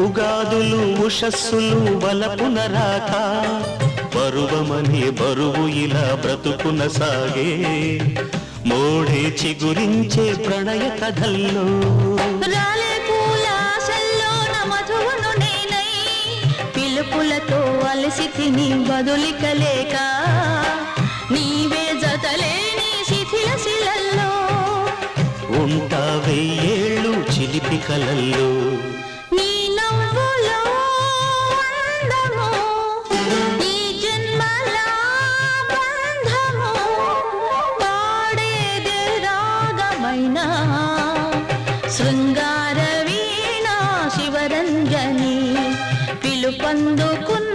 ఉగాదులు ఉషస్సులు వలపున రాక బరువమని బరువు ఇలా బ్రతుకున సాగే మోడే చిగురించే ప్రణయ కథల్లో రాలే పూలాశల్లో నమధువును నేనై పిలుపులతో అలసి తిని బదులికలేక నీవే జతలేని శిథిల శిలల్లో ఉంటా వెయ్యేళ్ళు చిలిపి కలల్లో నీ నవ్వులో అందము ఈ జన్మల బంధము పాడేదే రాగమైన శృంగార వీణా శివరంజని పిలుపందుకున్న